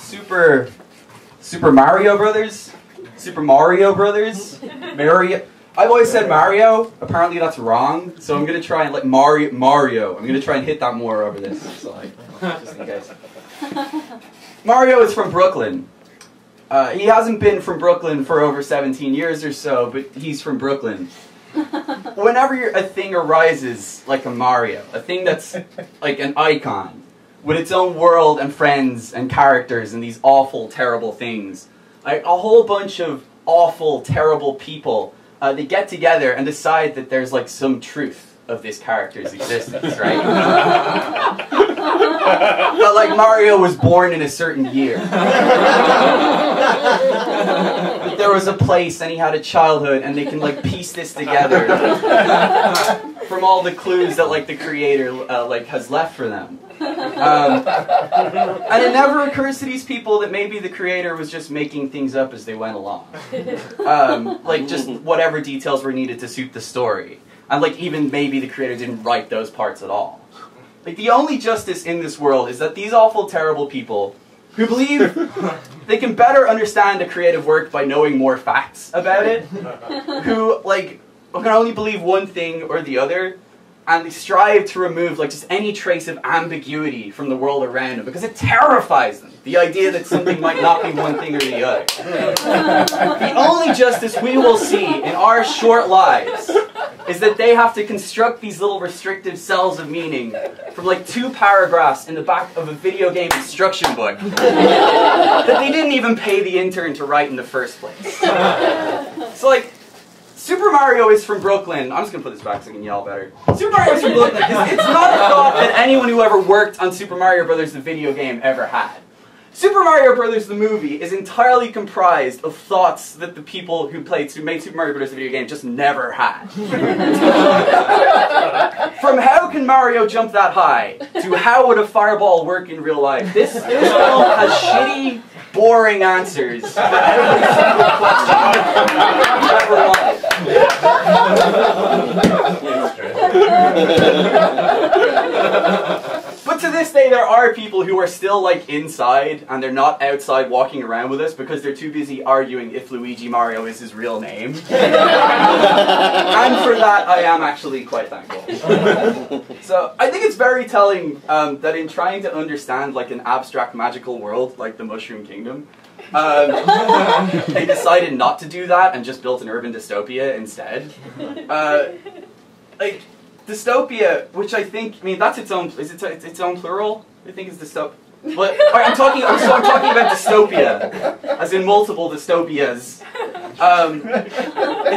Super Mario Brothers? Super Mario Brothers? Mario. I've always said Mario. Apparently that's wrong. So I'm gonna try and like Mario. I'm gonna try and hit that more over this. So like, just in case. Mario is from Brooklyn. He hasn't been from Brooklyn for over 17 years or so, but he's from Brooklyn. Whenever a thing arises like a Mario, a thing that's like an icon, with its own world and friends and characters and these awful, terrible things, like a whole bunch of awful, terrible people, they get together and decide that there's like some truth of this character's existence, right? But like Mario was born in a certain year. There was a place and he had a childhood, and they can like piece this together from all the clues that like the creator like has left for them. And it never occurs to these people that maybe the creator was just making things up as they went along. Like just whatever details were needed to suit the story. And like even maybe the creator didn't write those parts at all. Like the only justice in this world is that these awful, terrible people who believe they can better understand a creative work by knowing more facts about it, who like can only believe one thing or the other, and they strive to remove like just any trace of ambiguity from the world around them because it terrifies them, the idea that something might not be one thing or the other. The only justice we will see in our short lives is that they have to construct these little restrictive cells of meaning from like 2 paragraphs in the back of a video game instruction book that they didn't even pay the intern to write in the first place. So like, Super Mario is from Brooklyn. I'm just going to put this back so I can yell better. Super Mario is from Brooklyn. It's not a thought that anyone who ever worked on Super Mario Brothers, the video game, ever had. Super Mario Brothers, the movie, is entirely comprised of thoughts that the people who made Super Mario Brothers, the video game, just never had. From how can Mario jump that high, to how would a fireball work in real life, this film has shitty, boring answers for every single question you've ever wanted. But to this day, there are people who are still like inside, and they're not outside walking around with us because they're too busy arguing if Luigi Mario is his real name. And for that, I am actually quite thankful. So I think it's very telling that in trying to understand like an abstract magical world like the Mushroom Kingdom, they decided not to do that and just built an urban dystopia instead. Like dystopia, which I mean that's its own. Is it its own plural? I think it's dystopia. But I'm talking about dystopia, as in multiple dystopias.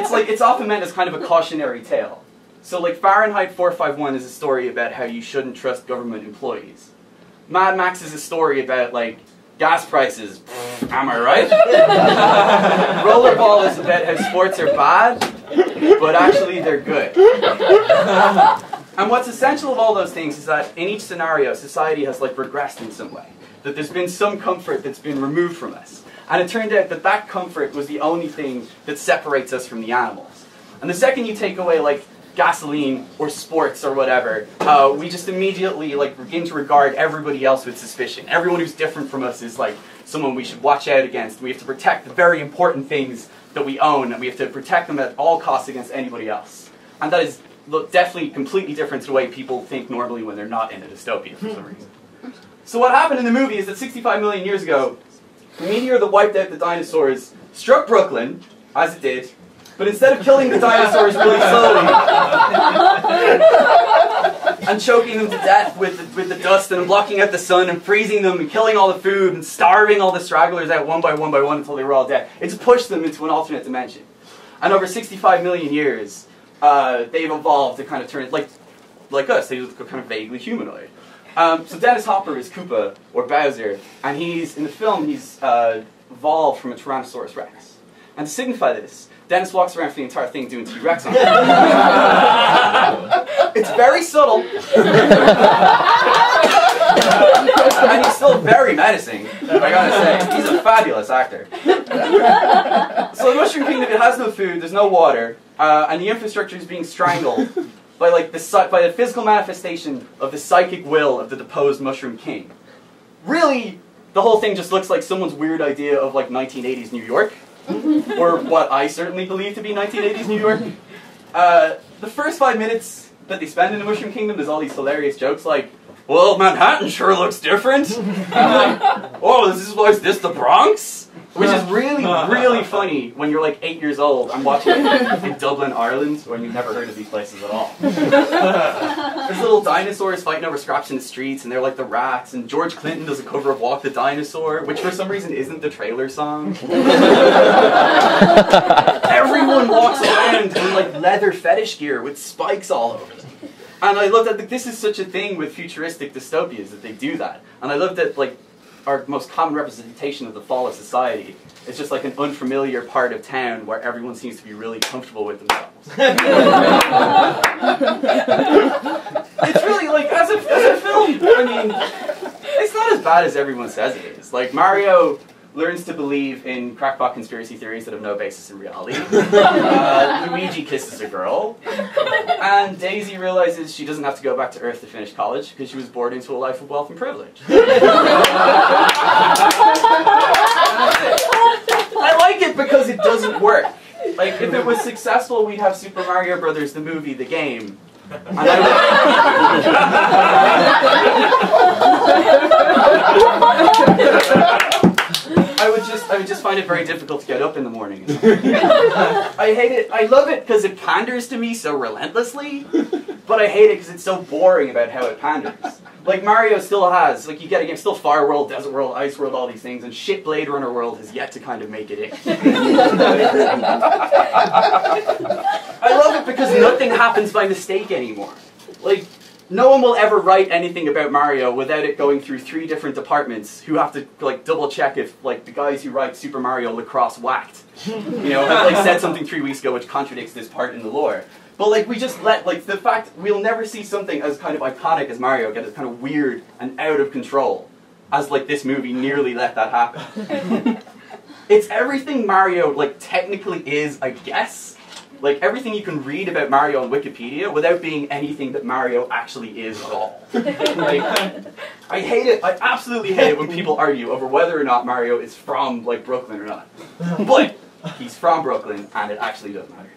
It's often meant as kind of a cautionary tale. So like Fahrenheit 451 is a story about how you shouldn't trust government employees. Mad Max is a story about like gas prices. Am I right? Rollerball is about how sports are bad, but actually they're good. And what's essential of all those things is that in each scenario, society has like regressed in some way. That there's been some comfort that's been removed from us. And it turned out that that comfort was the only thing that separates us from the animals. And the second you take away like gasoline or sports or whatever, we just immediately like begin to regard everybody else with suspicion. Everyone who's different from us is like someone we should watch out against. We have to protect the very important things that we own, and we have to protect them at all costs against anybody else. And that is definitely completely different to the way people think normally when they're not in a dystopia for some reason. So what happened in the movie is that 65 million years ago, the meteor that wiped out the dinosaurs struck Brooklyn, as it did, but instead of killing the dinosaurs really slowly and choking them to death with the dust and blocking out the sun and freezing them and killing all the food and starving all the stragglers out one by one until they were all dead, it just pushed them into an alternate dimension. And over 65 million years, they've evolved to kind of turn, like us, they look kind of vaguely humanoid. So Dennis Hopper is Koopa, or Bowser, and in the film, he's evolved from a Tyrannosaurus Rex. And to signify this, Dennis walks around for the entire thing doing T-Rex on it. It's very subtle. And he's still very menacing, I gotta say. He's a fabulous actor. So the Mushroom Kingdom, it has no food, there's no water, and the infrastructure is being strangled by like the physical manifestation of the psychic will of the deposed Mushroom King. Really, the whole thing just looks like someone's weird idea of like 1980s New York, or what I certainly believe to be 1980s New York. The first 5 minutes that they spend in the Mushroom Kingdom, there's all these hilarious jokes like, well, Manhattan sure looks different. Oh, is this the Bronx? Which is really, really funny when you're like 8 years old. I'm watching it in Dublin, Ireland, when you've never heard of these places at all. There's little dinosaurs fighting over scraps in the streets, and they're like the rats, and George Clinton does a cover of Walk the Dinosaur, which for some reason isn't the trailer song. Everyone walks around in like leather fetish gear with spikes all over them. And I looked at, this is such a thing with futuristic dystopias, that they do that. And I looked at, like, our most common representation of the fall of society. It's just like an unfamiliar part of town where everyone seems to be really comfortable with themselves. It's really, like, as a film, I mean, it's not as bad as everyone says it is. Like, Mario learns to believe in crackpot conspiracy theories that have no basis in reality. Luigi kisses a girl. And Daisy realizes she doesn't have to go back to Earth to finish college because she was born into a life of wealth and privilege. I like it because it doesn't work. Like, if it was successful, we'd have Super Mario Brothers, the movie, the game. And I would just find it very difficult to get up in the morning. I hate it. I love it because it panders to me so relentlessly, but I hate it because it's so boring about how it panders. Like, Mario still has, like, you get a game, still Fire World, Desert World, Ice World, all these things, and shit Blade Runner World has yet to kind of make it in. I love it because nothing happens by mistake anymore. Like, no one will ever write anything about Mario without it going through 3 different departments who have to, like, double check if, like, the guys who write Super Mario Lacrosse whacked, you know, have, like, said something 3 weeks ago which contradicts this part in the lore. But, like, we just let, like, the fact we'll never see something as kind of iconic as Mario get as kind of weird and out of control as, like, this movie nearly let that happen. It's everything Mario, like, technically is, I guess. Like, everything you can read about Mario on Wikipedia without being anything that Mario actually is at all. Like, I hate it. I absolutely hate it when people argue over whether or not Mario is from, like, Brooklyn or not. But he's from Brooklyn, and it actually does matter.